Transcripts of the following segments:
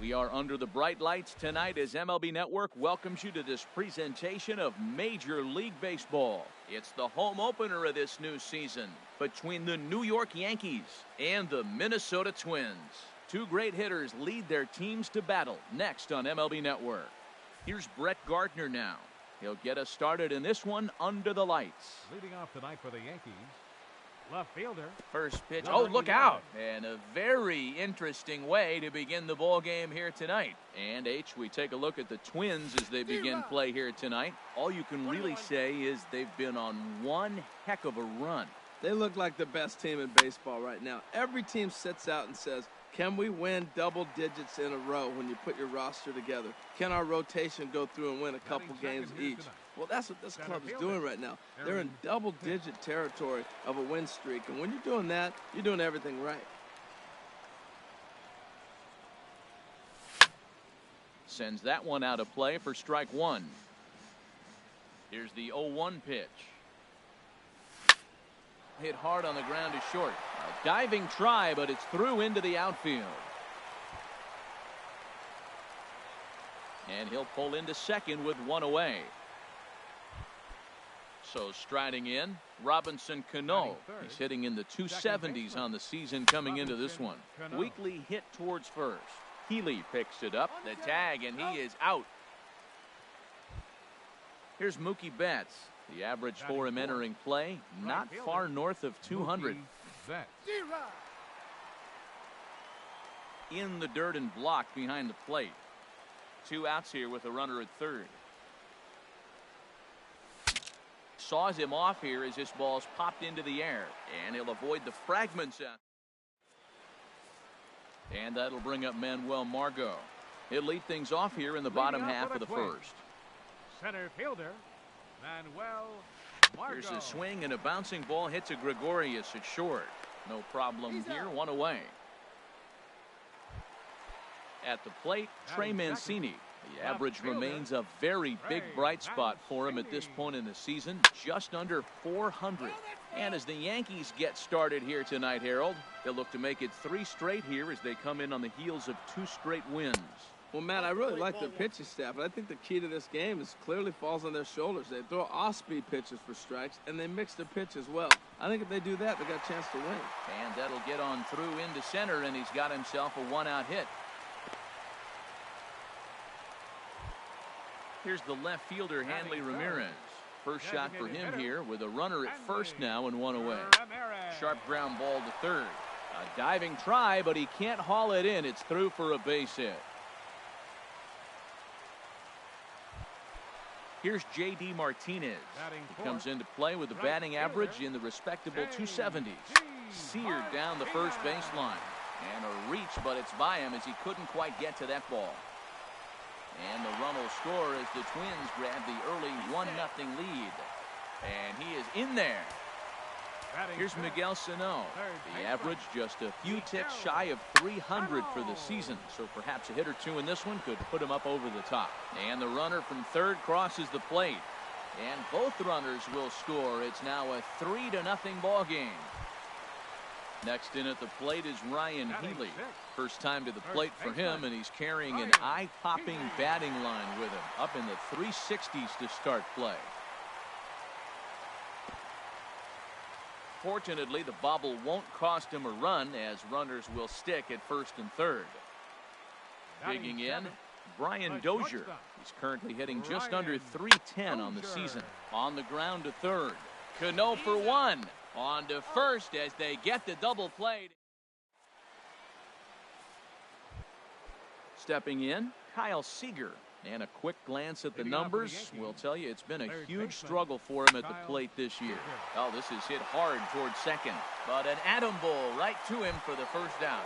We are under the bright lights tonight as MLB Network welcomes you to this presentation of Major League Baseball. It's the home opener of this new season between the New York Yankees and the Minnesota Twins. Two great hitters lead their teams to battle next on MLB Network. Here's Brett Gardner now. He'll get us started in this one under the lights. Leading off tonight for the Yankees, left fielder. First pitch. Oh, look out. And a very interesting way to begin the ball game here tonight. And we take a look at the Twins as they begin play here tonight. All you can really say is they've been on one heck of a run. They look like the best team in baseball right now. Every team sits out and says, can we win double digits in a row when you put your roster together? Can our rotation go through and win a couple games each? Well, that's what this club is doing right now. They're in double-digit territory of a win streak. And when you're doing that, you're doing everything right. Sends that one out of play for strike one. Here's the 0-1 pitch. Hit hard on the ground to short. A diving try, but it's through into the outfield. And he'll pull into second with one away. So striding in, Robinson Cano. He's hitting in the 270s on the season coming into this one. Weekly hit towards first. Healy picks it up, the tag, and he is out. Here's Mookie Betts. The average for him entering play, not far north of 200. In the dirt and blocked behind the plate. 2 outs here with a runner at third. Saws him off here as this ball's popped into the air, and he'll avoid the fragments out. And that'll bring up Manuel Margot. He'll lead things off here in the bottom half of the first. Center fielder Manuel Margot. Here's a swing, and a bouncing ball hits a Gregorius at short. No problem here, one away. At the plate, Trey Mancini. The average remains a very big bright spot for him at this point in the season, just under 400. And as the Yankees get started here tonight, Harold, they'll look to make it 3 straight here as they come in on the heels of 2 straight wins. Well, Matt, I really like their pitching staff, but I think the key to this game is clearly falls on their shoulders. They throw off-speed pitches for strikes, and they mix their pitch as well. I think if they do that, they got a chance to win. And that'll get on through into center, and he's got himself a 1-out hit. Here's the left fielder, Hanley Ramirez. First shot for him here with a runner at first now and 1 away. Sharp ground ball to third. A diving try, but he can't haul it in. It's through for a base hit. Here's J.D. Martinez. He comes into play with a batting average in the respectable 270s. Seared down the first baseline. And a reach, but it's by him as he couldn't quite get to that ball. And the run will score as the Twins grab the early 1-0 lead. And he is in there. Here's Miguel Sano. The average just a few ticks shy of 300 for the season. So perhaps a hit or two in this one could put him up over the top. And the runner from third crosses the plate. And both runners will score. It's now a 3-0 ball game. Next in at the plate is Ryan Healy. First time to the plate for him, and he's carrying an eye-popping batting line with him. Up in the 360s to start play. Fortunately, the bobble won't cost him a run as runners will stick at first and third. Digging in, Brian Dozier. He's currently hitting just under .310 on the season. On the ground to third. Cano for 1. On to first as they get the double play. Stepping in, Kyle Seager. And a quick glance at the numbers will tell you it's been a huge struggle for him at the plate this year. Oh, this is hit hard towards second. But an atom ball right to him for the first out.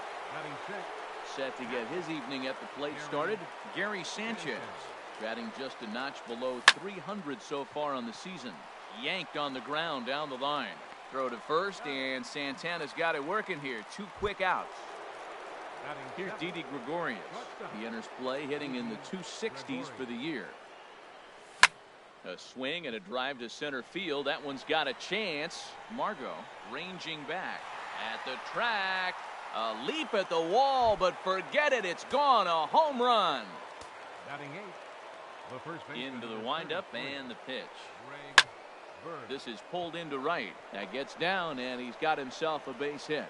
Set to get his evening at the plate started, Gary Sanchez. Batting just a notch below 300 so far on the season. Yanked on the ground down the line. Throw to first, and Santana's got it working here. 2 quick outs. Here's Didi Gregorius. He enters play hitting in the 260s for the year. A swing and a drive to center field. That one's got a chance. Margot ranging back at the track. A leap at the wall, but forget it. It's gone. A home run. Batting eighth, the first baseman Into the is windup 33, and the pitch. Greg Bird. This is pulled into right. That gets down, and he's got himself a base hit.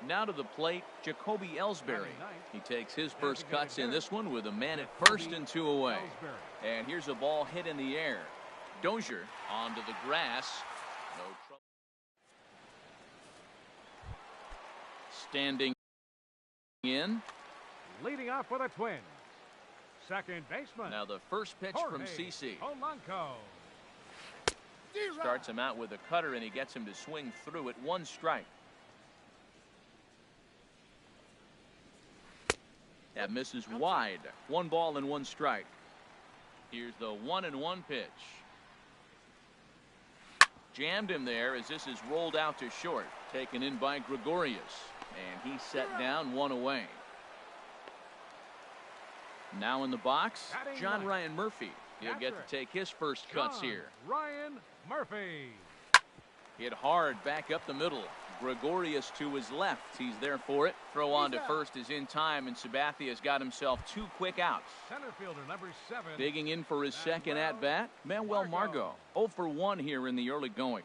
Now to the plate, Jacoby Ellsbury. He takes his first cuts in this one with a man at first and 2 away. And here's a ball hit in the air. Dozier onto the grass. No trouble. Standing in. Leading off for the Twins, second baseman. Now the first pitch from CC. Polanco. Starts him out with a cutter, and he gets him to swing through it. 1 strike. That misses wide. 1 ball and 1 strike. Here's the 1-1 pitch. Jammed him there as this is rolled out to short. Taken in by Gregorius. And he's set down 1 away. Now in the box, John Ryan Murphy. He'll get to take his first cuts here. Ryan Murphy. Hit hard back up the middle. Gregorius to his left. He's there for it. Throw on to first is in time, and Sabathia's got himself 2 quick outs. Center fielder number 7. Digging in for his second at-bat, Manuel Margot. 0 for 1 here in the early going.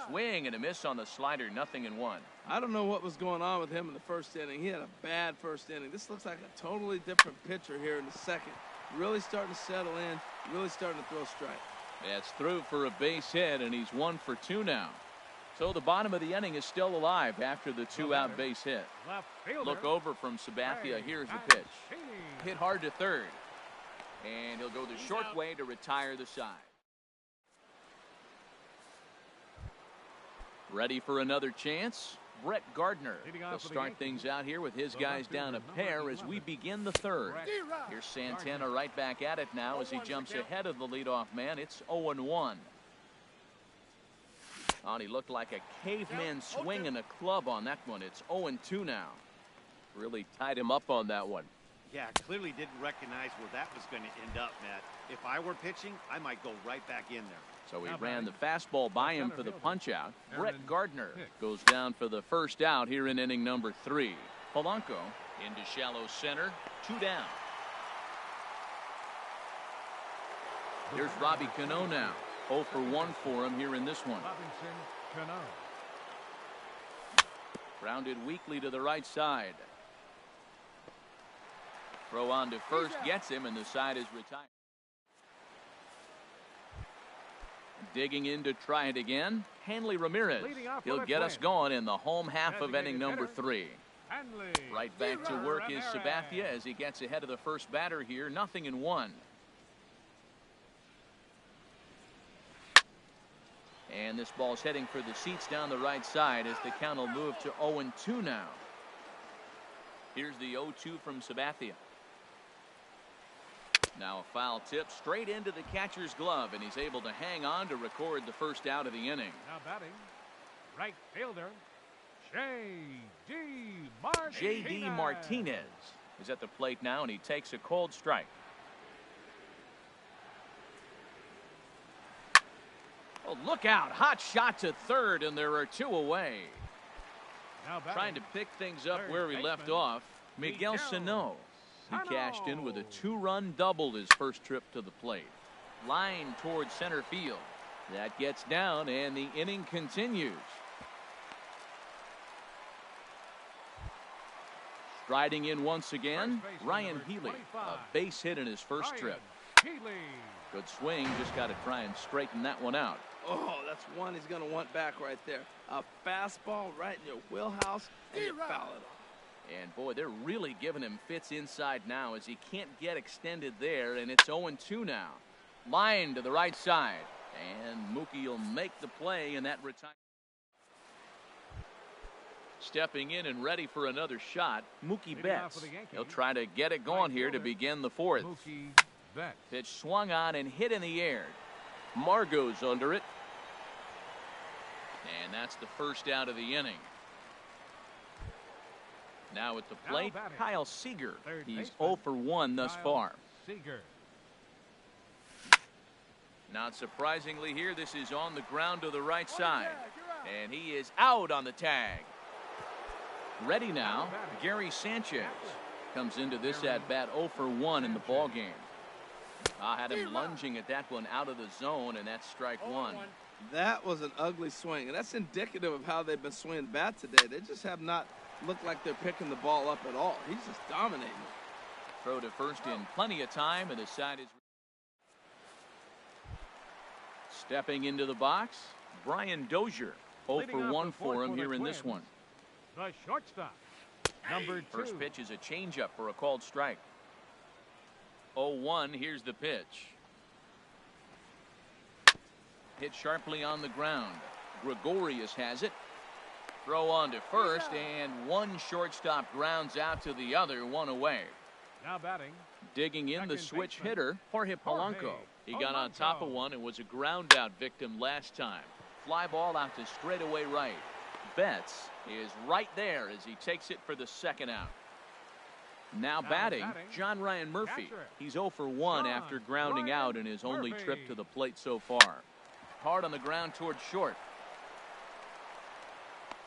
Swing and a miss on the slider, 0-1. I don't know what was going on with him in the first inning. He had a bad first inning. This looks like a totally different pitcher here in the second. Really starting to settle in, really starting to throw strikes. That's through for a base hit, and he's 1 for 2 now. So the bottom of the inning is still alive after the 2-out base hit. Look over from Sabathia. Here's the pitch. Hit hard to third. And he'll go the short way to retire the side. Ready for another chance? Brett Gardner. He'll start things out here with his guys down a pair as we begin the third. Here's Santana right back at it now as he jumps ahead of the leadoff man. It's 0-1. Oh, he looked like a caveman swinging a club on that one. It's 0-2 now. Really tied him up on that one. Yeah, clearly didn't recognize where that was going to end up, Matt. If I were pitching, I might go right back in there. So he ran the fastball by him for the punch-out. Brett Gardner goes down for the first out here in inning number 3. Polanco into shallow center. 2 down. Here's Robbie Cano now. 0 for 1 for him here in this one. Grounded weakly to the right side. Throw on to first gets him, and the side is retired. Digging in to try it again, Hanley Ramirez. He'll get us going in the home half of inning number 3. Right back to work is Sabathia as he gets ahead of the first batter here. 0-1. And this ball's heading for the seats down the right side as the count will move to 0-2 now. Here's the 0-2 from Sabathia. Now a foul tip straight into the catcher's glove, and he's able to hang on to record the first out of the inning. Now batting, right fielder, J.D. Martinez is at the plate now, and he takes a cold strike. Oh, look out. Hot shot to third, and there are 2 away. Now batting, trying to pick things up where he left off, Miguel Sano. He cashed in with a 2-run double his first trip to the plate. Line towards center field. That gets down, and the inning continues. Striding in once again, Ryan Healy. A base hit in his first trip. Good swing, just got to try and straighten that one out. Oh, that's one he's going to want back right there. A fastball right in your wheelhouse, and you foul it off. And boy, they're really giving him fits inside now as he can't get extended there, and it's 0-2 now. Line to the right side, and Mookie will make the play, and that retires. Stepping in and ready for another shot, Mookie Betts. He'll try to get it going here to begin the 4th. Pitch swung on and hit in the air. Margot's under it. And that's the first out of the inning. Now at the plate, Kyle Seager. He's 0 for 1 thus far. Not surprisingly here, this is on the ground to the right side. And he is out on the tag. Ready now, Gary Sanchez comes into this at-bat 0 for 1 in the ball game. I had him lunging at that one out of the zone, and that's strike one. That was an ugly swing, and that's indicative of how they've been swinging bat today. They just have not looked like they're picking the ball up at all. He's just dominating. Throw to first in plenty of time, and the side is stepping into the box. Brian Dozier, 0 for 1 for him here in this one. The shortstop, number 2. First pitch is a changeup for a called strike. 0-1, here's the pitch. Hit sharply on the ground. Gregorius has it. Throw on to first, and one shortstop grounds out to the other, one away. Now batting. Digging in the switch hitter, Jorge Polanco. He got on top of one and was a ground out victim last time. Fly ball out to straightaway right. Betts is right there as he takes it for the second out. Now batting, John Ryan Murphy. He's 0 for 1 after grounding out in his only trip to the plate so far. Hard on the ground towards short.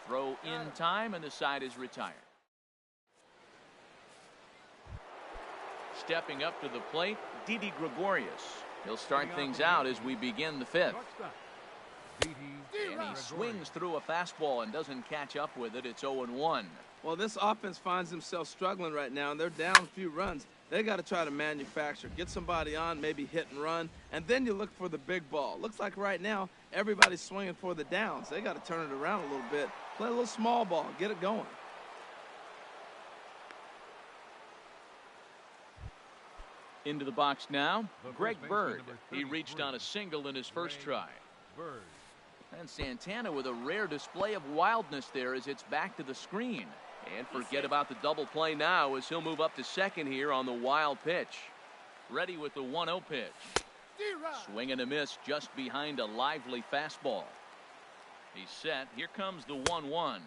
Throw in time, and the side is retired. Stepping up to the plate, Didi Gregorius. He'll start things out as we begin the fifth. And he swings through a fastball and doesn't catch up with it. It's 0-1. Well, this offense finds themselves struggling right now, and they're down a few runs. They got to try to manufacture, get somebody on, maybe hit and run, and then you look for the big ball. Looks like right now everybody's swinging for the downs. They got to turn it around a little bit, play a little small ball, get it going. Into the box now, Greg Bird. He reached on a single in his first try. And Santana with a rare display of wildness there as it's back to the screen. And forget about the double play now as he'll move up to second here on the wild pitch. Ready with the 1-0 pitch. Swing and a miss just behind a lively fastball. He's set. Here comes the 1-1.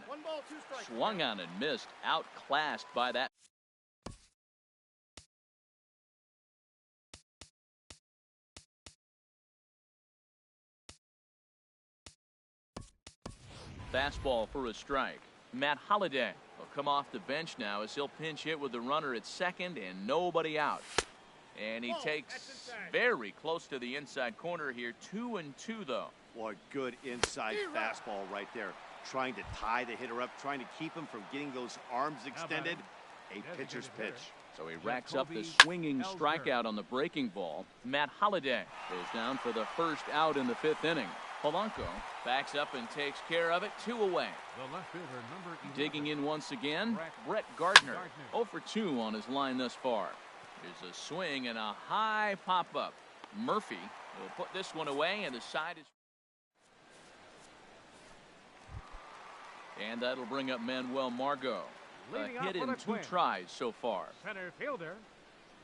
Swung on and missed. Outclassed by that. Fastball for a strike. Matt Holliday will come off the bench now as he'll pinch hit with the runner at second and nobody out. And he takes very close to the inside corner here. 2-2 though. Boy, good inside fastball right there. Trying to tie the hitter up, trying to keep him from getting those arms extended. A pitcher's pitch. So he racks up the swinging strikeout on the breaking ball. Matt Holliday goes down for the first out in the fifth inning. Polanco backs up and takes care of it. 2 away. Digging in once again, Brett Gardner. 0 for 2 on his line thus far. There's a swing and a high pop-up. Murphy will put this one away, and the side is... And that'll bring up Manuel Margot. A hit in 2 tries so far. Center fielder,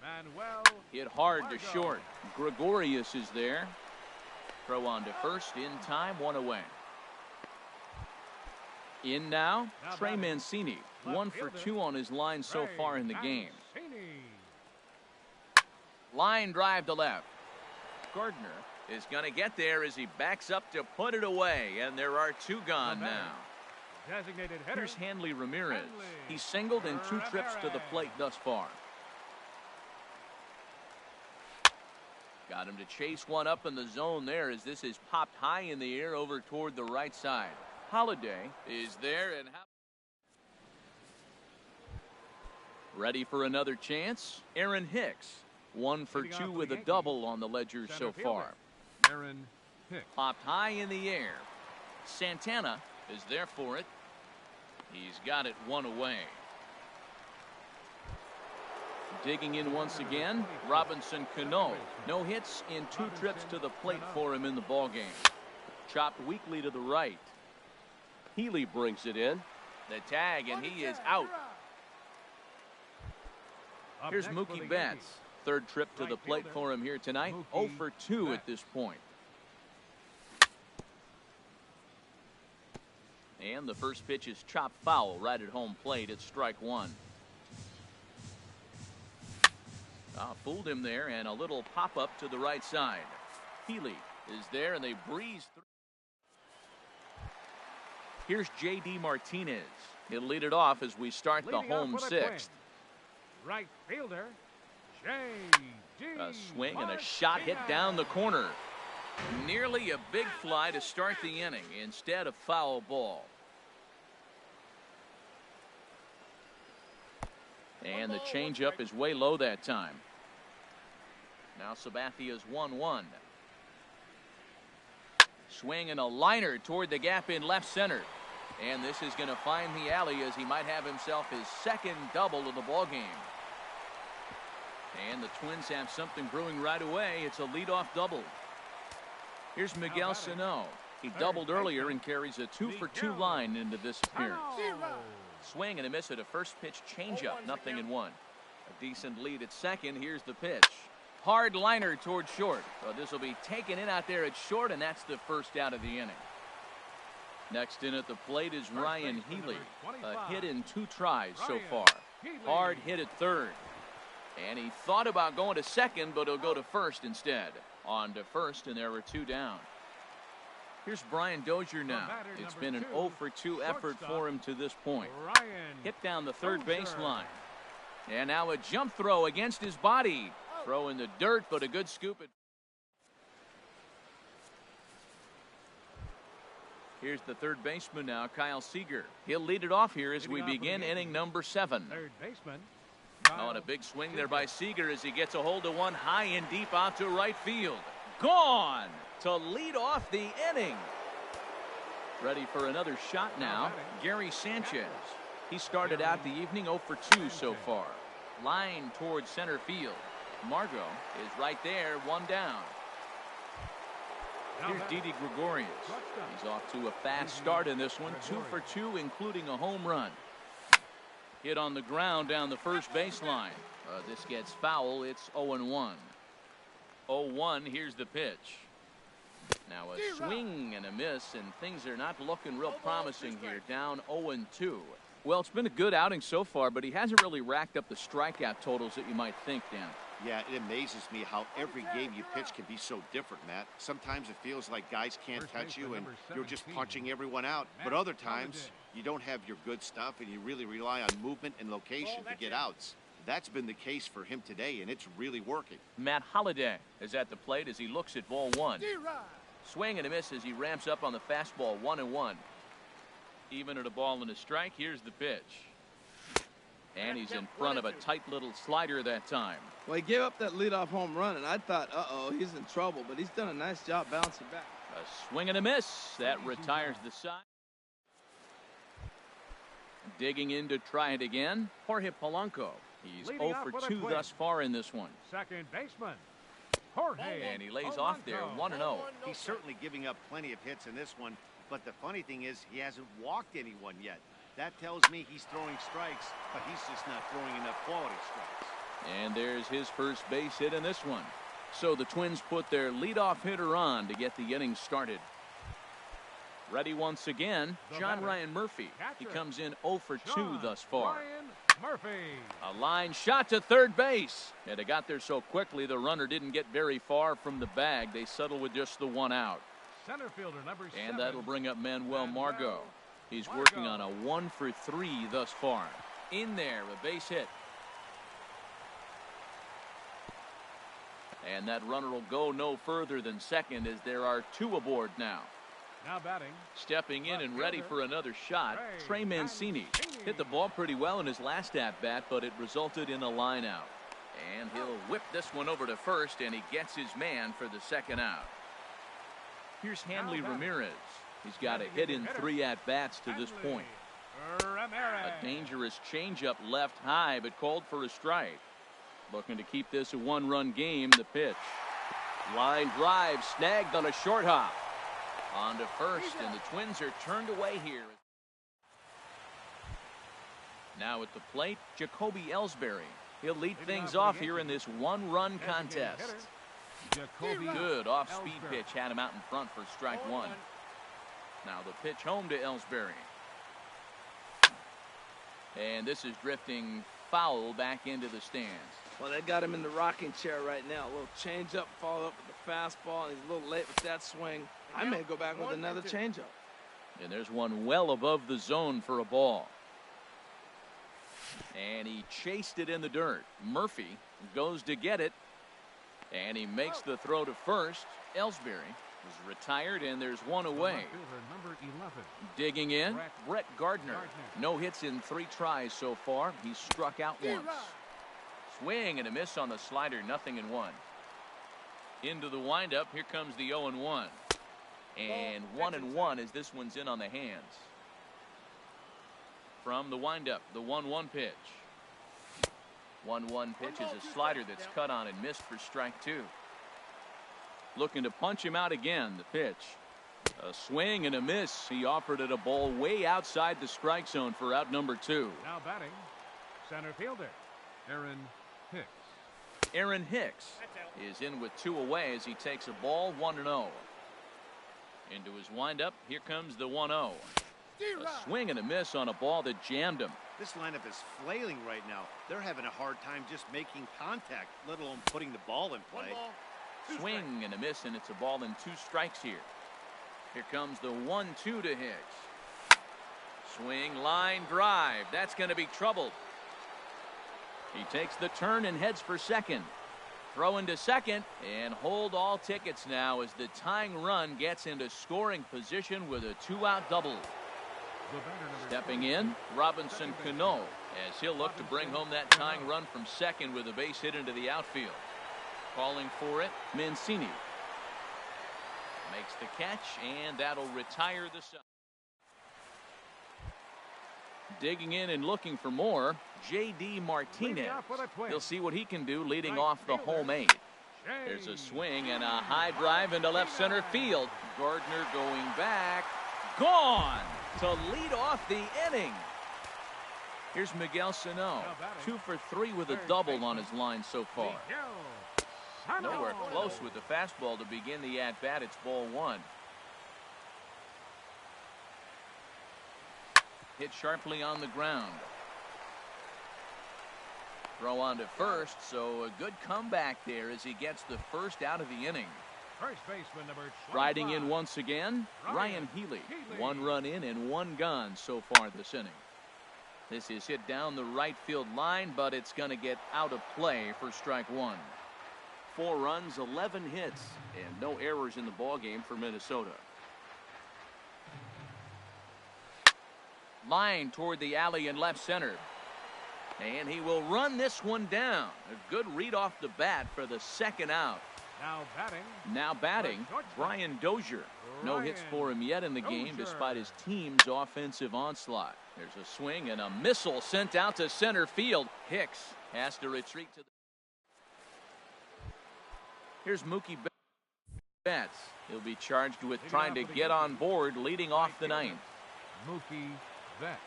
Manuel. Hit hard to short. Gregorius is there. Throw on to first in time, 1 away. In now, Trey Mancini. 1 for 2 on his line so far in the game. Line drive to left. Gardner is going to get there as he backs up to put it away, and there are 2 gone now. Here's Hanley Ramirez. He's singled in 2 trips to the plate thus far. Got him to chase one up in the zone there as this is popped high in the air over toward the right side. Holliday is there and ready for another chance. Aaron Hicks, 1 for 2 with a double on the ledger so far. Aaron Hicks. Popped high in the air. Santana is there for it. He's got it 1 away. Digging in once again, Robinson Cano. No hits in 2 trips to the plate for him in the ballgame. Chopped weakly to the right. Healy brings it in. The tag, and he is out. Here's Mookie Betts. 3rd trip to the plate for him here tonight. 0 for 2 at this point. And the first pitch is chopped foul right at home plate. It's strike 1. Fooled him there, and a little pop-up to the right side. Healy is there, and they breeze through. Here's J.D. Martinez. He'll lead it off as we start the home sixth. Right fielder, J.D. A swing and a shot hit down the corner. Nearly a big fly to start the inning instead of foul ball. And the changeup is way low that time. Now Sabathia's 1-1. Swing and a liner toward the gap in left center. And this is going to find the alley as he might have himself his second double of the ball game. And the Twins have something brewing right away. It's a leadoff double. Here's Miguel Sano. He doubled earlier and carries a 2-for-2 line into this appearance. Swing and a miss at a first pitch changeup, 0-1. A decent lead at second. Here's the pitch. Hard liner toward short. So this will be taken in out there at short, and that's the first out of the inning. Next in at the plate is Ryan Healy. A hit in 2 tries so far. Hard hit at third. And he thought about going to second, but he'll go to first instead. On to first, and there were 2 down. Here's Brian Dozier now. It's been an 0-for-2 effort for him to this point. Hit down the third baseline. And now a jump throw against his body. Throw in the dirt, but a good scoop. Here's the third baseman now, Kyle Seager. He'll lead it off here as we begin inning number 7. Third baseman. Oh, and a big swing there by Seager as he gets a hold of one high and deep out to right field. Gone to lead off the inning. Ready for another shot now, Gary Sanchez. He started out the evening 0-for-2 so far. Line towards center field. Margot is right there, 1 down. Here's Didi Gregorius. He's off to a fast start in this one, 2-for-2, including a home run. Hit on the ground down the first baseline. This gets foul. It's 0-1. 0-1. Here's the pitch. Now a swing and a miss, and things are not looking real promising here. Down 0-2. Well, it's been a good outing so far, but he hasn't really racked up the strikeout totals that you might think, Dan. Yeah, it amazes me how every game you pitch can be so different, Matt. Sometimes it feels like guys can't touch you and you're just punching everyone out. But other times, you don't have your good stuff and you really rely on movement and location to get outs. That's been the case for him today, and it's really working. Matt Holliday is at the plate as he looks at ball 1. Swing and a miss as he ramps up on the fastball, 1-1. Even at a ball and a strike, here's the pitch. And he's in front of a tight little slider that time. Well, he gave up that leadoff home run, and I thought, uh-oh, he's in trouble. But he's done a nice job bouncing back. A swing and a miss. That retires the side. Digging in to try it again, Jorge Polanco. He's 0-for-2 thus far in this one. Second baseman, Jorge. And he lays off there, 1-0. He's certainly giving up plenty of hits in this one. But the funny thing is, he hasn't walked anyone yet. That tells me he's throwing strikes, but he's just not throwing enough quality strikes. And there's his first base hit in this one. So the Twins put their leadoff hitter on to get the inning started. Ready once again, John Ryan Murphy. He comes in 0-for-2 thus far. A line shot to third base. And it got there so quickly the runner didn't get very far from the bag. They settled with just the 1 out. Center fielder number 7. And that'll bring up Manuel Margot. He's working on a 1-for-3 thus far. In there, a base hit. And that runner will go no further than second as there are 2 aboard now. Now batting. Stepping in and ready for another shot, Trey Mancini. Hit the ball pretty well in his last at-bat, but it resulted in a line out. And he'll whip this one over to first, and he gets his man for the second out. Here's Hanley Ramirez. He's got a hit in 3 at-bats to this point. A dangerous changeup left high, but called for a strike. Looking to keep this a 1-run game. The pitch. Line drive snagged on a short hop. On to first, and the Twins are turned away here. Now at the plate, Jacoby Ellsbury. He'll lead things off here in this 1-run contest. Good off-speed pitch had him out in front for strike 1. Now the pitch home to Ellsbury. And this is drifting foul back into the stands. Well, they got him in the rocking chair right now. A little change-up, follow up with the fastball, and he's a little late with that swing. I may go back with another change-up. And there's one well above the zone for a ball. And he chased it in the dirt. Murphy goes to get it. And he makes the throw to first. Ellsbury is retired, and there's one away. Number 11. Digging in, Brett Gardner. No hits in 3 tries so far. He's struck out once. Swing and a miss on the slider, 0-1. Into the windup, here comes the 0-1. And 1-1 as this one's in on the hands. From the windup, the 1-1 pitch. 1-1 pitch is a slider that's cut on and missed for strike 2. Looking to punch him out again, the pitch. A swing and a miss. He offered it a ball way outside the strike zone for out number 2. Now batting, center fielder, Aaron Hicks. Aaron Hicks is in with 2 away as he takes a ball 1-0. Into his windup, here comes the 1-0. A swing and a miss on a ball that jammed him. This lineup is flailing right now. They're having a hard time just making contact, let alone putting the ball in play. Swing and a miss, and it's a ball and 2 strikes here. Here comes the 1-2 to Hicks. Swing, line drive. That's going to be troubled. He takes the turn and heads for second. Throw into second and hold all tickets now as the tying run gets into scoring position with a 2-out double. Stepping in, Robinson Cano, as he'll look to bring home that tying run from second with a base hit into the outfield. Calling for it, Mancini. Makes the catch, and that'll retire the side. Digging in and looking for more, J.D. Martinez. He'll see what he can do leading off the home 8. There's a swing and a high drive into left center field. Gardner going back. Gone to lead off the inning. Here's Miguel Sano, 2 for 3 with a double on his line so far. Nowhere close with the fastball to begin the at-bat. It's ball 1. Hit sharply on the ground. Throw on to first, so a good comeback there as he gets the first out of the inning. First baseman number 25. Riding in once again, Ryan Healy. 1 run in and 1 gone so far this inning. This is hit down the right field line, but it's going to get out of play for strike 1. 4 runs, 11 hits, and no errors in the ballgame for Minnesota. Line toward the alley in left center. And he will run this one down. A good read off the bat for the 2nd out. Now batting, Brian Dozier. No hits for him yet in the game despite his team's offensive onslaught. There's a swing and a missile sent out to center field. Hicks has to retreat to the... Here's Mookie Betts. He'll be charged with trying to get on board leading off the 9th. Mookie Betts.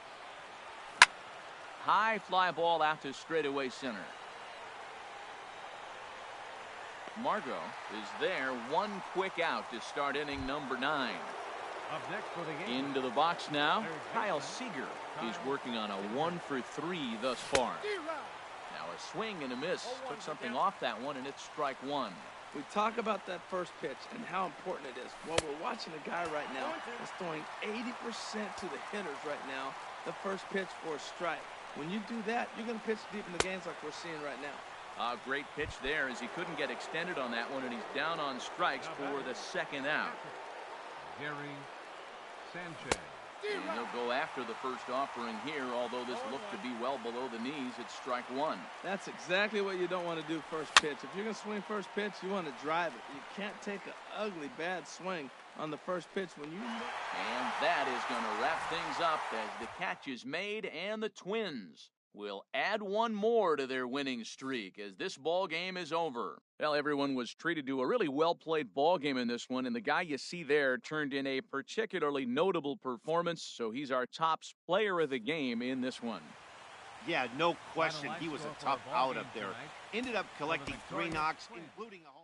High fly ball out to straightaway center. Margot is there. 1 quick out to start inning number 9. Up next for the game. Into the box now, Kyle Seager. He's working on a 1 for 3 thus far. Now a swing and a miss. Took something off that one, and it's strike 1. We talk about that first pitch and how important it is. Well, we're watching a guy right now that's throwing 80% to the hitters right now. The first pitch for a strike. When you do that, you're going to pitch deep in the games like we're seeing right now. A great pitch there as he couldn't get extended on that one, and he's down on strikes for the 2nd out. Gary Sanchez. And he'll go after the first offering here, although this looked to be well below the knees. It's strike 1. That's exactly what you don't want to do first pitch. If you're going to swing first pitch, you want to drive it. You can't take an ugly, bad swing on the first pitch when you... And that is going to wrap things up as the catch is made, and the Twins will add 1 more to their winning streak as this ball game is over. Well, everyone was treated to a really well-played ball game in this one, and the guy you see there turned in a particularly notable performance, so he's our top player of the game in this one. Yeah, no question. He was a tough out up there. Ended up collecting 3 knocks, including a home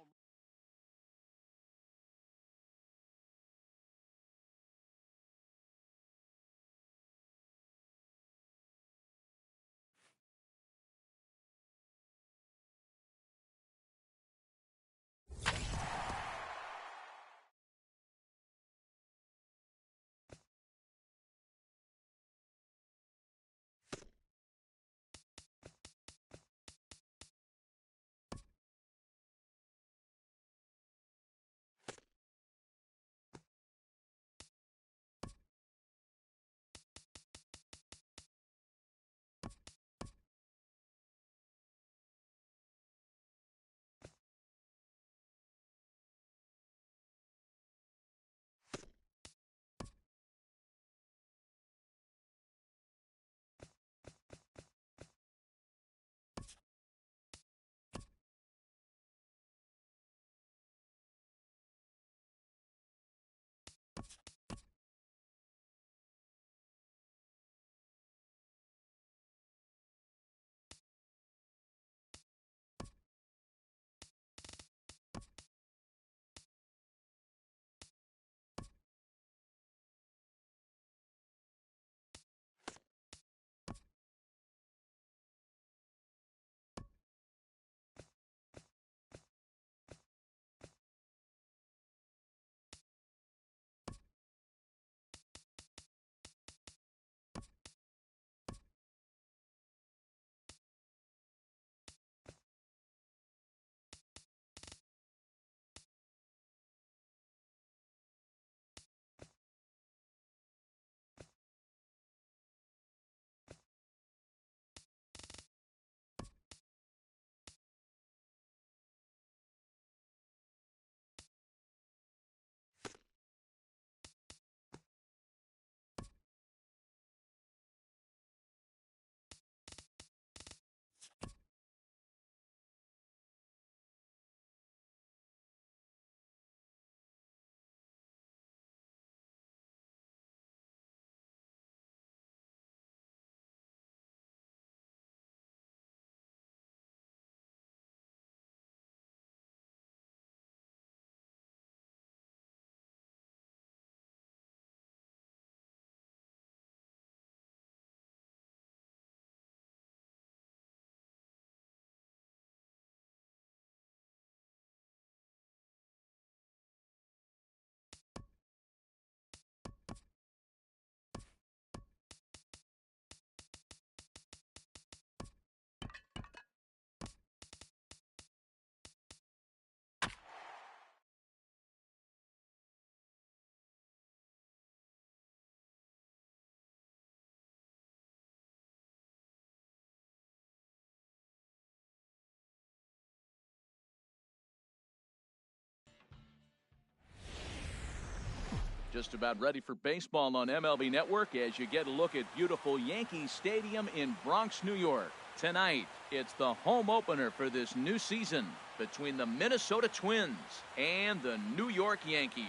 Just about ready for baseball on MLB Network as you get a look at beautiful Yankee Stadium in Bronx, New York. Tonight, it's the home opener for this new season between the Minnesota Twins and the New York Yankees.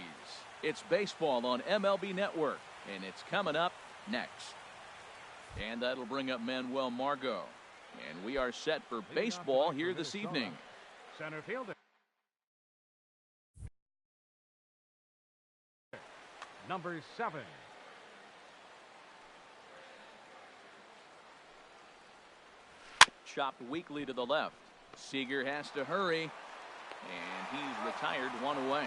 It's baseball on MLB Network, and it's coming up next. And that'll bring up Manuel Margot. And we are set for baseball here this evening. Center fielder. Number 7. Chopped weakly to the left. Seager has to hurry, and he's retired one away.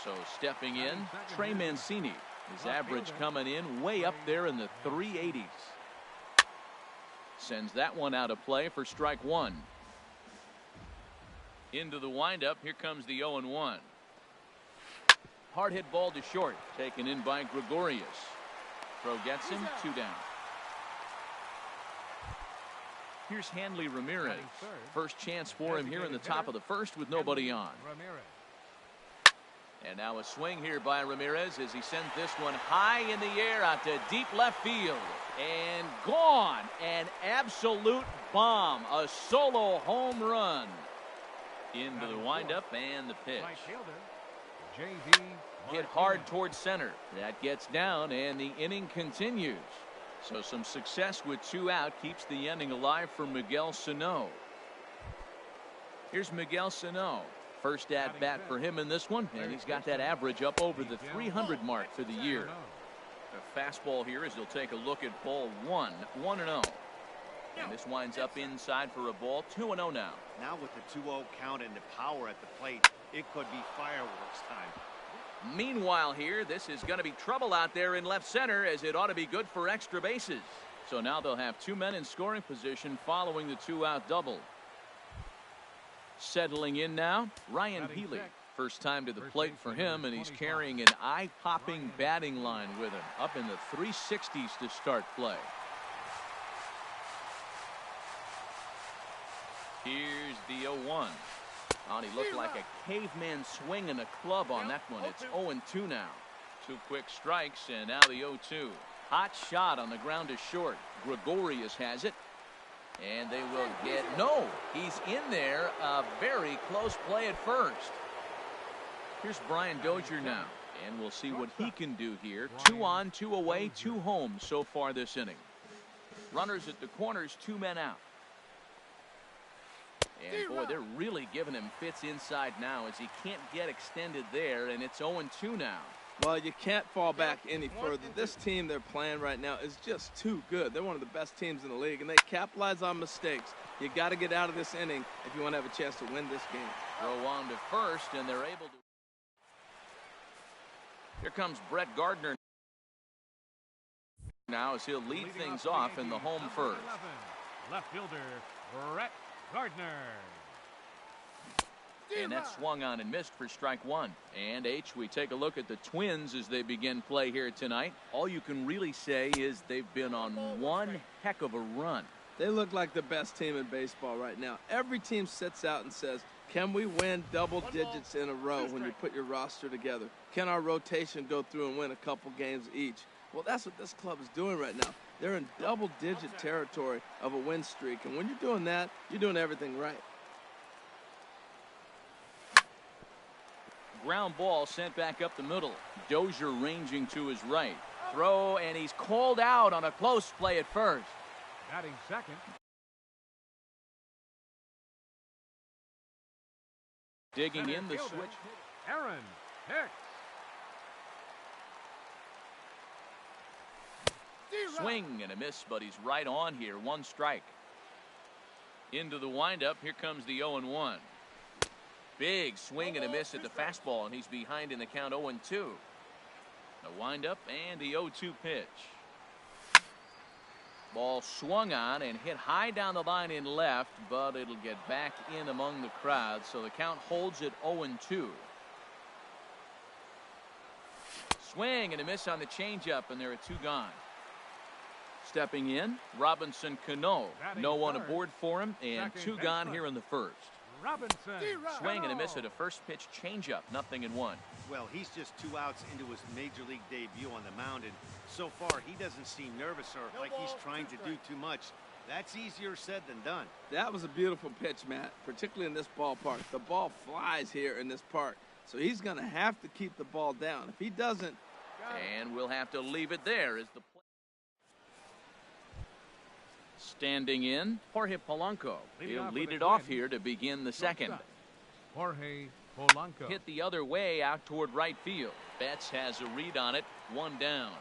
So stepping in, Trey Mancini. His average coming in way up there in the 380s. Sends that one out of play for strike one. Into the windup, here comes the 0-1. Hard hit ball to short, taken in by Gregorius. Throw gets him, 2 down. Here's Hanley Ramirez. First chance for him here in the top of the first with nobody on. And now a swing here by Ramirez as he sends this one high in the air out to deep left field. And gone. An absolute bomb. A solo home run. Into the windup and the pitch. Hit hard towards center. That gets down and the inning continues. So some success with 2 out keeps the inning alive for Miguel Sano. Here's Miguel Sano. First at bat for him in this one, and he's got that average up over the 300 mark for the year. A fastball here as he'll take a look at ball 1, 1-0. And this winds up inside for a ball, 2-0 now. Now with the 2-0 count and the power at the plate, it could be fireworks time. Meanwhile here, this is going to be trouble out there in left center as it ought to be good for extra bases. So now they'll have 2 men in scoring position following the 2-out double. Settling in now, Ryan Healy. First time to the plate for him, and he's carrying an eye-popping batting line with him, up in the 360s to start play. Here's the 0-1. Oh, he looked like a caveman swinging a club on that one. It's 0-2 now. 2 quick strikes, and now the 0-2. Hot shot on the ground to short. Gregorius has it. And they will get, no, he's in there. A very close play at first. Here's Brian Dozier now, and we'll see what he can do here. 2 on, 2 away, 2 home so far this inning. Runners at the corners, 2 men out. And boy, they're really giving him fits inside now as he can't get extended there, and it's 0-2 now. Well, you can't fall back any further. This team they're playing right now is just too good. They're one of the best teams in the league, and they capitalize on mistakes. You got to get out of this inning if you want to have a chance to win this game. Throw on to first, and they're able to. Here comes Brett Gardner now as he'll lead things off in the home first. Left fielder, Brett Gardner. And that swung on and missed for strike one. And we take a look at the Twins as they begin play here tonight. All you can really say is they've been on one heck of a run. They look like the best team in baseball right now. Every team sits out and says, can we win double digits in a row when you put your roster together? Can our rotation go through and win a couple games each? Well, that's what this club is doing right now. They're in double-digit territory of a win streak. And when you're doing that, you're doing everything right. Ground ball sent back up the middle. Dozier ranging to his right. Throw, and he's called out on a close play at first. Batting second. Digging in the switch. Aaron Hicks. Swing and a miss, but he's right on here. 1 strike. Into the windup. Here comes the 0-1. Big swing and a miss at the fastball, and he's behind in the count 0-2. The windup and the 0-2 pitch. Ball swung on and hit high down the line in left, but it'll get back in among the crowd, so the count holds at 0-2. Swing and a miss on the changeup, and there are 2 gone. Stepping in, Robinson Cano. No one aboard for him, and 2 gone here in the first. Robinson. Swing and a miss at a first pitch changeup, 0-1. Well, he's just 2 outs into his major league debut on the mound, and so far he doesn't seem nervous or like he's trying to do too much. That's easier said than done. That was a beautiful pitch, Matt, particularly in this ballpark. The ball flies here in this park, so he's going to have to keep the ball down. If he doesn't... And we'll have to leave it there as the play. Standing in, Jorge Polanco. He'll lead it off here to begin the second. Jorge Polanco. Hit the other way out toward right field. Betts has a read on it, 1 down.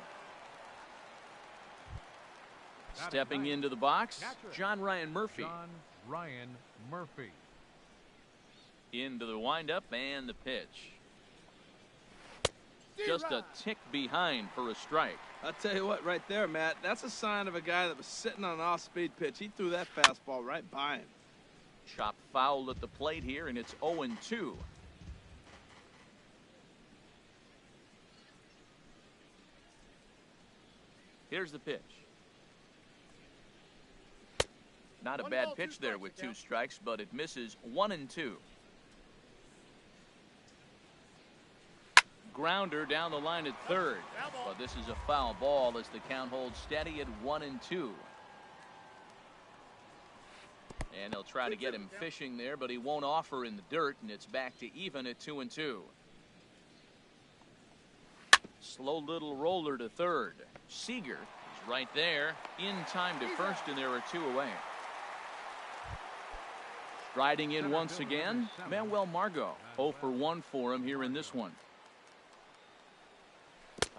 Stepping into the box, John Ryan Murphy. John Ryan Murphy. Into the windup and the pitch. Just a tick behind for a strike. I'll tell you what, right there, Matt, that's a sign of a guy that was sitting on an off-speed pitch. He threw that fastball right by him. Chop foul at the plate here, and it's 0-2. Here's the pitch. Not a bad pitch there with 2 strikes, but it misses. 1-2. Grounder down the line at third, but this is a foul ball as the count holds steady at 1-2. And they'll try to get him fishing there, but he won't offer in the dirt, and it's back to even at 2-2. Slow little roller to third. Seager is right there, in time to first, and there are 2 away. Striding in once again, Manuel Margot. 0 for 1 for him here in this one.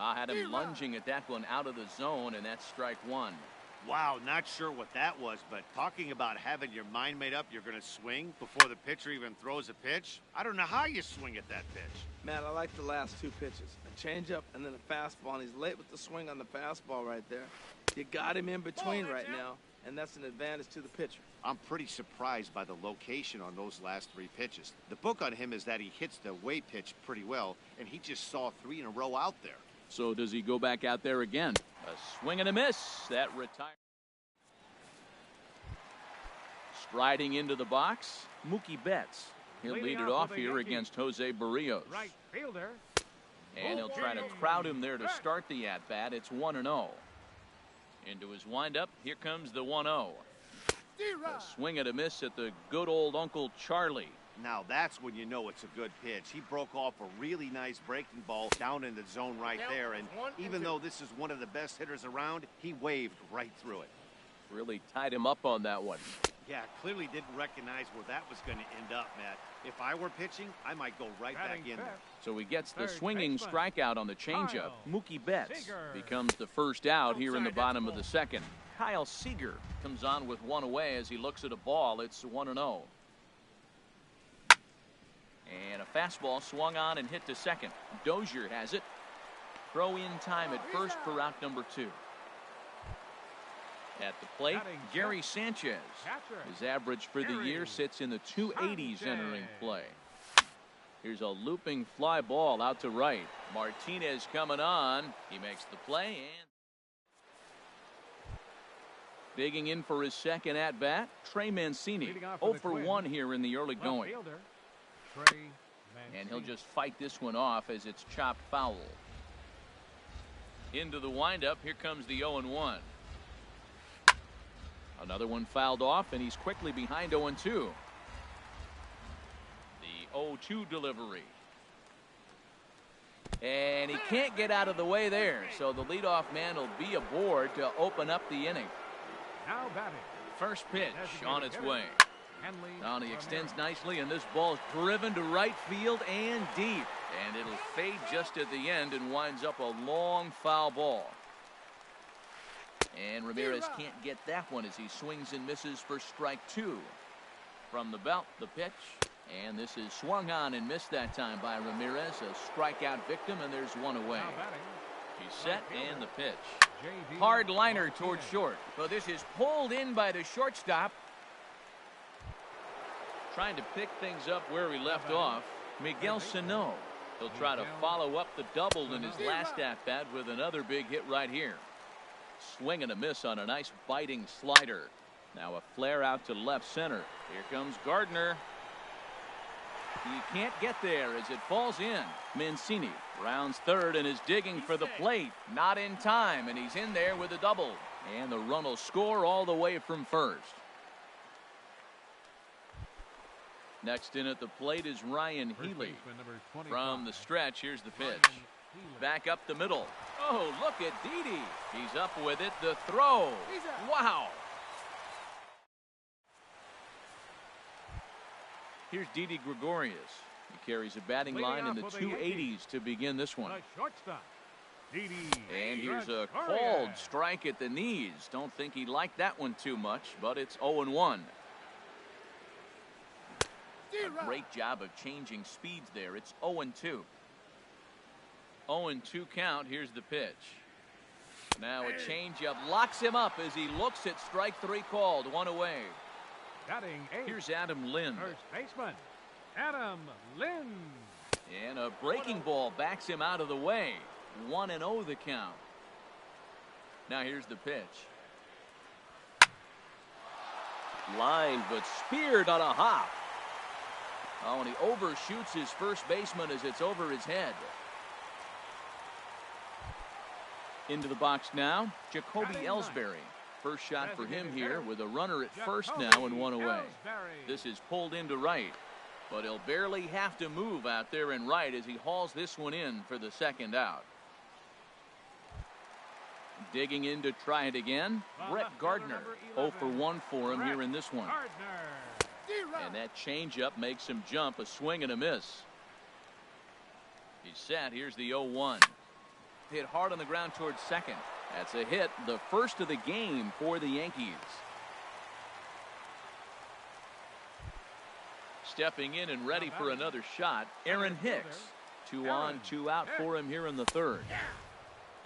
I had him lunging at that one out of the zone, and that's strike 1. Wow, not sure what that was, but talking about having your mind made up you're going to swing before the pitcher even throws a pitch, I don't know how you swing at that pitch. Matt, I like the last 2 pitches. A changeup and then a fastball, and he's late with the swing on the fastball right there. You got him in between right now, and that's an advantage to the pitcher. I'm pretty surprised by the location on those last 3 pitches. The book on him is that he hits the away pitch pretty well, and he just saw 3 in a row out there. So does he go back out there again? A swing and a miss. That retires. Striding into the box, Mookie Betts. He'll lead it off here against Jose Barrios. Right fielder. And he'll try to crowd him there to start the at-bat. It's 1-0. Into his windup, here comes the 1-0. A swing and a miss at the good old Uncle Charlie. Now that's when you know it's a good pitch. He broke off a really nice breaking ball down in the zone right there, and even though this is one of the best hitters around, he waved right through it. Really tied him up on that one. Yeah, clearly didn't recognize where that was going to end up, Matt. If I were pitching, I might go right back in there. So he gets the swinging strikeout on the changeup. Mookie Betts becomes the first out here in the bottom of the second. Kyle Seager comes on with 1 away as he looks at a ball. It's 1-0. And a fastball swung on and hit to second. Dozier has it. Throw in time at first for out number 2. At the plate, Gary Sanchez. His average for the year sits in the 280s entering play. Here's a looping fly ball out to right. Martinez coming on. He makes the play and digging in for his second at bat, Trey Mancini. 0 for 1 here in the early going. And he'll just fight this one off as it's chopped foul. Into the windup, here comes the 0-1. Another one fouled off, and he's quickly behind 0-2. The 0-2 delivery. And he can't get out of the way there, so the leadoff man will be aboard to open up the inning. Now batting. First pitch on its way. Now he extends nicely, and this ball is driven to right field and deep. And it'll fade just at the end and winds up a long foul ball. And Ramirez can't get that one as he swings and misses for strike 2. From the belt, the pitch. And this is swung on and missed that time by Ramirez. A strikeout victim, and there's 1 away. He's set, and the pitch. Hard liner towards short. But this is pulled in by the shortstop. Trying to pick things up where he left off, Miguel Sano. He'll try to follow up the double in his last at-bat with another big hit right here. Swing and a miss on a nice biting slider. Now a flare out to left center. Here comes Gardner. He can't get there as it falls in. Mancini rounds third and is digging for the plate. Not in time, and he's in there with a double. And the run will score all the way from first. Next in at the plate is Ryan Healy. From the stretch, here's the pitch. Back up the middle. Oh, look at Didi. He's up with it. The throw. Wow. Here's Didi Gregorius. He carries a batting line in the 280s to begin this one. And here's a called strike at the knees. Don't think he liked that one too much, but it's 0-1. A great job of changing speeds there. It's 0-2. 0-2 count. Here's the pitch. Now a changeup locks him up as he looks at strike three called. One away. Here's Adam Lind. First baseman, Adam Lind. And a breaking ball backs him out of the way. 1-0 the count. Now here's the pitch. Line, but speared on a hop. Oh, and he overshoots his first baseman as it's over his head. Into the box now, Jacoby Ellsbury. First shot for him here with a runner at first now and one away. This is pulled into right, but he'll barely have to move out there in right as he hauls this one in for the second out. Digging in to try it again, Brett Gardner. 0 for 1 for him here in this one. And that changeup makes him jump, a swing and a miss. He's set. Here's the 0-1. Hit hard on the ground towards second. That's a hit, the first of the game for the Yankees. Stepping in and ready for another shot, Aaron Hicks. 2 on, 2 out for him here in the third.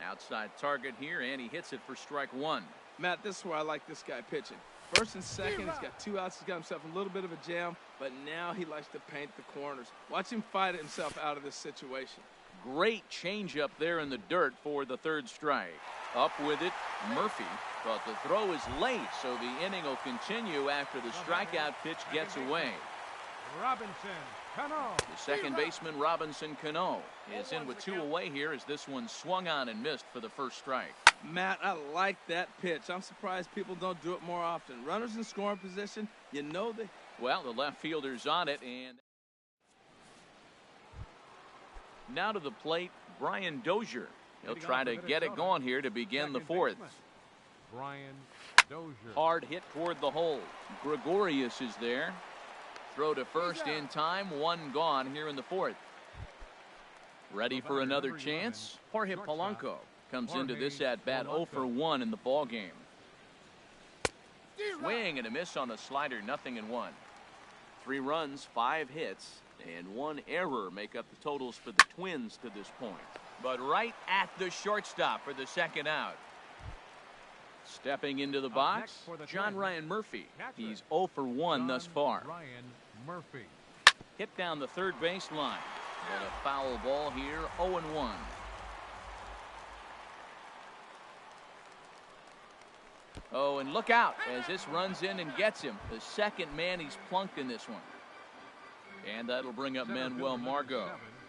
Outside target here, and he hits it for strike one. Matt, this is where I like this guy pitching. First and second, he's got 2 outs. He's got himself a little bit of a jam, but now he likes to paint the corners. Watch him fight himself out of this situation. Great changeup there in the dirt for the third strike. Up with it, Murphy, but the throw is late, so the inning will continue after the strikeout pitch gets away. Robinson Cano. The second baseman, Robinson Cano, is in with 2 away here as this one swung on and missed for the first strike. Matt, I like that pitch. I'm surprised people don't do it more often. Runners in scoring position, you know they... Well, the left fielder's on it, and now to the plate, Brian Dozier. He'll try to get it going here to begin the fourth. Brian Dozier. Hard hit toward the hole. Gregorius is there. Throw to first in time. 1 gone here in the fourth. Ready for another chance? Jorge Polanco comes into this at bat 0 for 1 in the ball game. Swing and a miss on the slider. 0-1. 3 runs, 5 hits, and 1 error make up the totals for the Twins to this point. But right at the shortstop for the second out. Stepping into the box, John Ryan Murphy. He's 0 for 1 thus far. Ryan Murphy. Hit down the third base line. But a foul ball here, 0-1. Oh, and look out as this runs in and gets him. The second man he's plunked in this one. And that'll bring up Manuel Margot.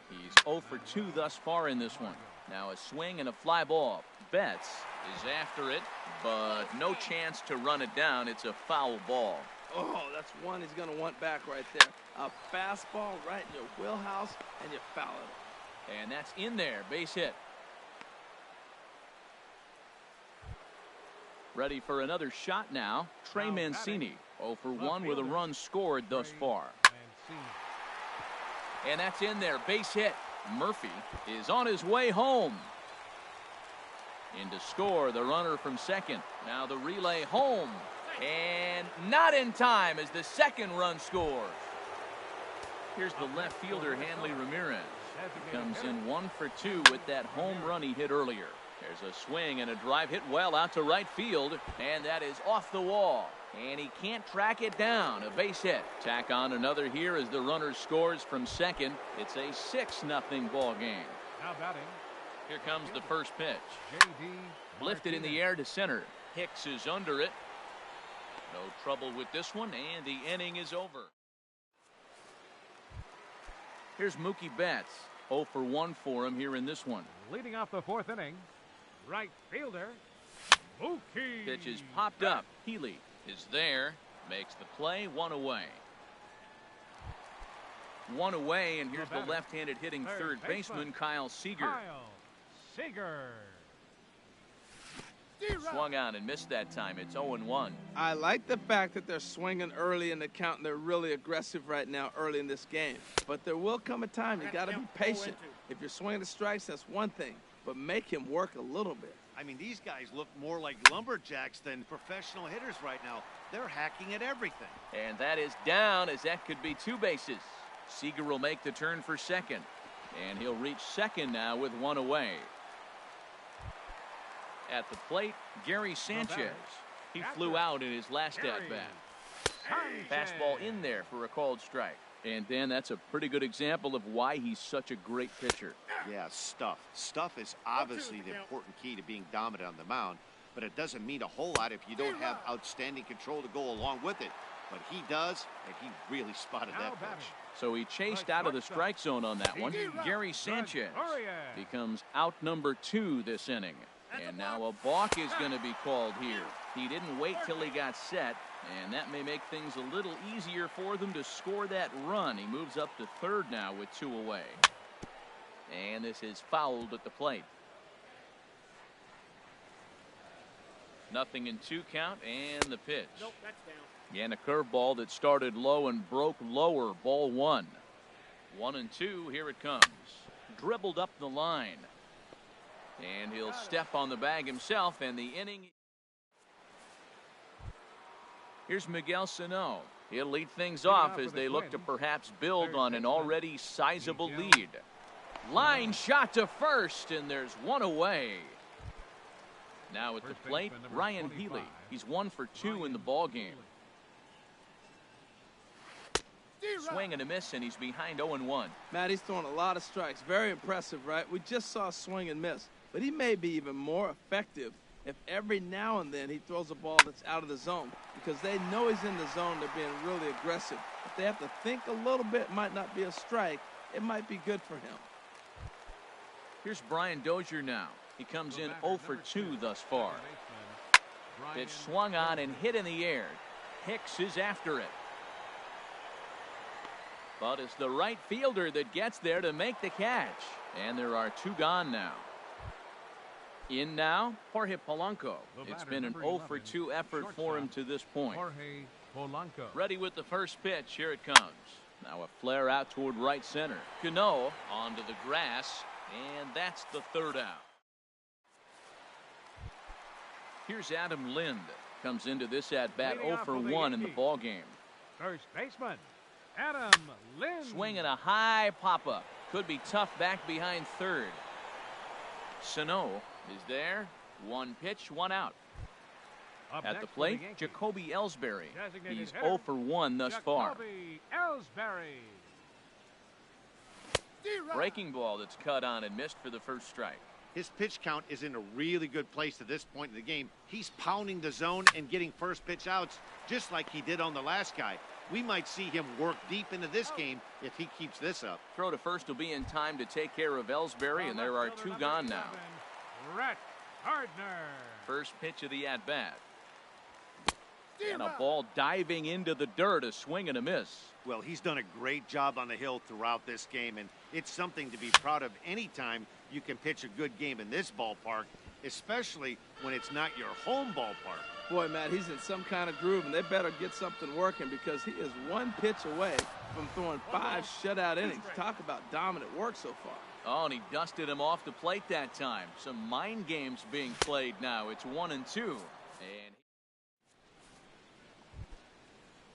He's 0 for 2 thus far in this one. Now a swing and a fly ball. Betts is after it, but no chance to run it down. It's a foul ball. Oh, that's one he's going to want back right there. A fastball right in your wheelhouse, and you foul it. And that's in there. Base hit. Ready for another shot now. Trey Mancini. 0 for 1 with a run scored thus far. And that's in there. Base hit. Murphy is on his way home. In to score the runner from second. Now the relay home. And not in time as the second run scores. Here's the left fielder, Hanley Ramirez. He comes in 1 for 2 with that home run he hit earlier. There's a swing and a drive hit well out to right field. And that is off the wall. And he can't track it down. A base hit. Tack on another here as the runner scores from second. It's a 6-0 ball game. Now batting. Here comes the first pitch. Lifted in the air to center. Hicks is under it. No trouble with this one, and the inning is over. Here's Mookie Betts. 0 for 1 for him here in this one. Leading off the fourth inning, right fielder, Mookie. Pitch is popped up. Healy is there. Makes the play. 1 away. 1 away, and here's the left-handed hitting third baseman, Kyle Seager. Swung on and missed that time. It's 0-1. I like the fact that they're swinging early in the count, and they're really aggressive right now early in this game. But there will come a time you got to be patient. If you're swinging the strikes, that's one thing, but make him work a little bit. I mean, these guys look more like lumberjacks than professional hitters right now. They're hacking at everything. And that is down, as that could be 2 bases. Seager will make the turn for second, and he'll reach second now with 1 away. At the plate, Gary Sanchez. He flew out in his last at-bat. Fastball in there for a called strike. And, Dan, that's a pretty good example of why he's such a great pitcher. Yeah, stuff. Stuff is obviously the important key to being dominant on the mound, but it doesn't mean a whole lot if you don't have outstanding control to go along with it. But he does, and he really spotted that pitch. So he chased out of the strike zone on that one. Gary Sanchez becomes out number 2 this inning. And now a balk is going to be called here. He didn't wait till he got set, and that may make things a little easier for them to score that run. He moves up to third now with 2 away. And this is fouled at the plate. 0-2 count, and the pitch. Nope, that's down. And a curveball that started low and broke lower. Ball 1. 1-2. Here it comes. Dribbled up the line. And he'll step on the bag himself, and the inning. Here's Miguel Sano. He'll lead things off as they look to perhaps build on an already sizable lead. Line shot to first, and there's 1 away. Now at the plate, Ryan Healy. He's 1 for 2 in the ball game. Swing and a miss, and he's behind 0-1. Matt, he's throwing a lot of strikes. Very impressive, right? We just saw swing and miss. But he may be even more effective if every now and then he throws a ball that's out of the zone, because they know he's in the zone. They're being really aggressive. If they have to think a little bit, it might not be a strike. It might be good for him. Here's Brian Dozier now. He comes in 0 for 2 thus far. Pitch swung on and hit in the air. Hicks is after it. But it's the right fielder that gets there to make the catch. And there are 2 gone now. In now, Jorge Polanco. It's been an 0 for 2 effort for him to this point. Ready with the first pitch. Here it comes. Now a flare out toward right center. Cano onto the grass, and that's the 3rd out. Here's Adam Lind. Comes into this at-bat 0 for 1 in the ball game. First baseman, Adam Lind. Swinging a high pop-up. Could be tough back behind third. Sano is there. 1 pitch, 1 out. At the plate, Jacoby Ellsbury. He's 0 for 1 thus far. Breaking ball that's cut on and missed for the first strike. His pitch count is in a really good place at this point in the game. He's pounding the zone and getting first pitch outs just like he did on the last guy. We might see him work deep into this game if he keeps this up. Throw to first will be in time to take care of Ellsbury, and there are 2 gone now. Brett Gardner. First pitch of the at-bat. And a ball diving into the dirt, a swing and a miss. Well, he's done a great job on the hill throughout this game, and it's something to be proud of anytime you can pitch a good game in this ballpark, especially when it's not your home ballpark. Boy, Matt, he's in some kind of groove, and they better get something working because he is 1 pitch away from throwing 5 shutout innings. Talk about dominant work so far. Oh, and he dusted him off the plate that time. Some mind games being played now. It's 1-2. And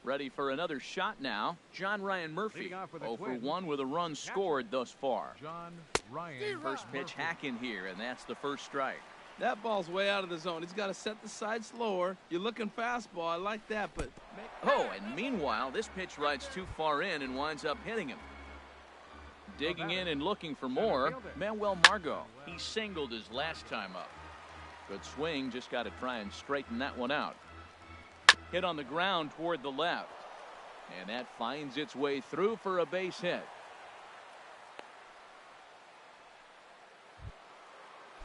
ready for another shot now. John Ryan Murphy, 0 for 1 with a run scored thus far. John Ryan. First pitch hacking here, and that's the first strike. That ball's way out of the zone. He's got to set the side slower. You're looking fastball. I like that, but... Oh, and meanwhile, this pitch rides too far in and winds up hitting him. Digging in and looking for more, Manuel Margot. He singled his last time up. Good swing, just got to try and straighten that one out. Hit on the ground toward the left. And that finds its way through for a base hit.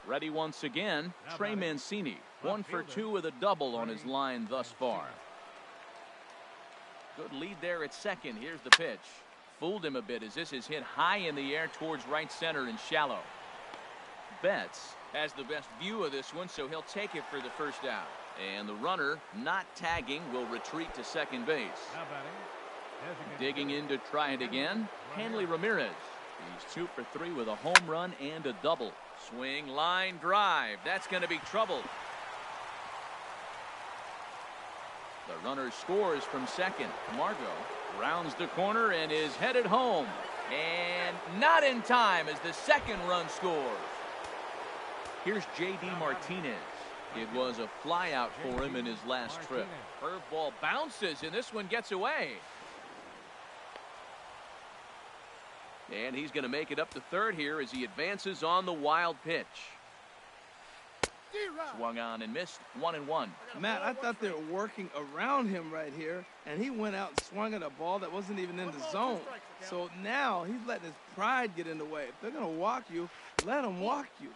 Ready once again, Trey Mancini. 1 for 2 with a double on his line thus far. Good lead there at second. Here's the pitch. Fooled him a bit as this is hit high in the air towards right center and shallow. Betts has the best view of this one, so he'll take it for the first out. And the runner, not tagging, will retreat to second base. Digging in to try it again, Hanley Ramirez. He's 2 for 3 with a home run and a double. Swing, line drive. That's going to be trouble. The runner scores from second. Margot rounds the corner and is headed home. And not in time as the second run scores. Here's J.D. Martinez. It was a flyout for him in his last trip. Curveball bounces, and this one gets away. And he's going to make it up to third here as he advances on the wild pitch. Swung on and missed. 1-1. Matt, I thought they were working around him right here, and he went out and swung at a ball that wasn't even in the zone. So now he's letting his pride get in the way. If they're going to walk you, let them walk you.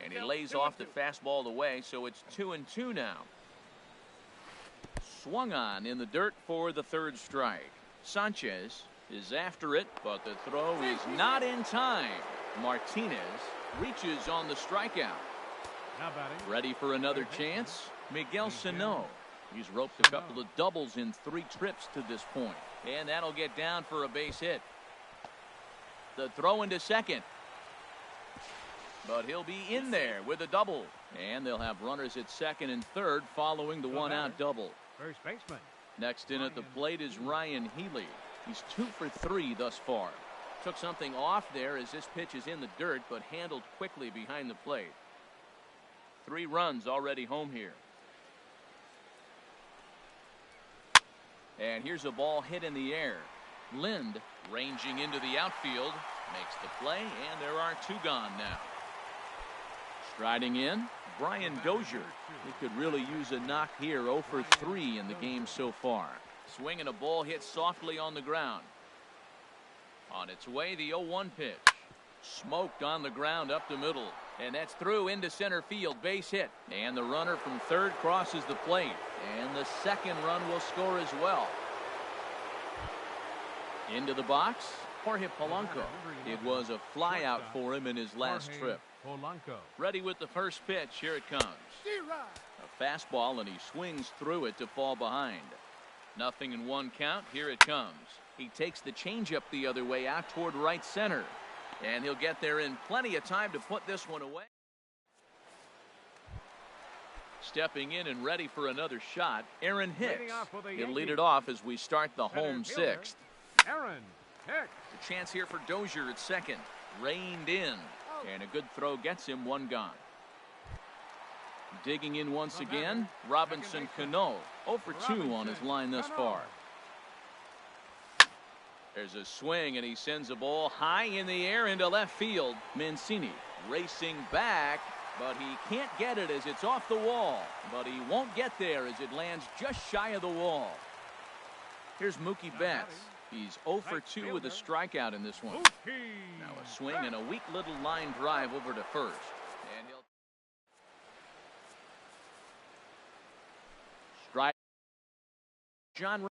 And he lays off the fastball away, so it's 2-2 now. Swung on in the dirt for the third strike. Sanchez is after it, but the throw is not in time. Martinez reaches on the strikeout. Ready for another chance? Miguel Sano. He's roped a couple of doubles in 3 trips to this point. And that'll get down for a base hit. The throw into second. But he'll be in there with a double. And they'll have runners at second and third following the one-out double. First baseman. Next in at the plate is Ryan Healy. He's 2 for 3 thus far. Took something off there as this pitch is in the dirt, but handled quickly behind the plate. 3 runs already home here. And here's a ball hit in the air. Lind ranging into the outfield. Makes the play, and there are 2 gone now. Striding in, Brian Dozier. He could really use a knock here. 0 for 3 in the game so far. Swinging a ball hit softly on the ground. On its way, the 0-1 pitch. Smoked on the ground up the middle. And that's through into center field. Base hit. And the runner from third crosses the plate. And the second run will score as well. Into the box, Jorge Polanco. It was a flyout for him in his last trip. Ready with the first pitch. Here it comes. A fastball, and he swings through it to fall behind. 0-1 count. Here it comes. He takes the changeup the other way out toward right center. And he'll get there in plenty of time to put this one away. Stepping in and ready for another shot, Aaron Hicks. He'll lead it off as we start the home 6th. Aaron Hicks. A chance here for Dozier at second. Reined in. And a good throw gets him 1 gone. Digging in once again, Robinson Cano. 0 for 2 on his line thus far. There's a swing, and he sends a ball high in the air into left field. Mancini racing back, but he can't get it as it's off the wall. But he won't get there as it lands just shy of the wall. Here's Mookie Betts. He's 0 for 2 with a strikeout in this one. Now a swing and a weak little line drive over to first. And he'll strike. John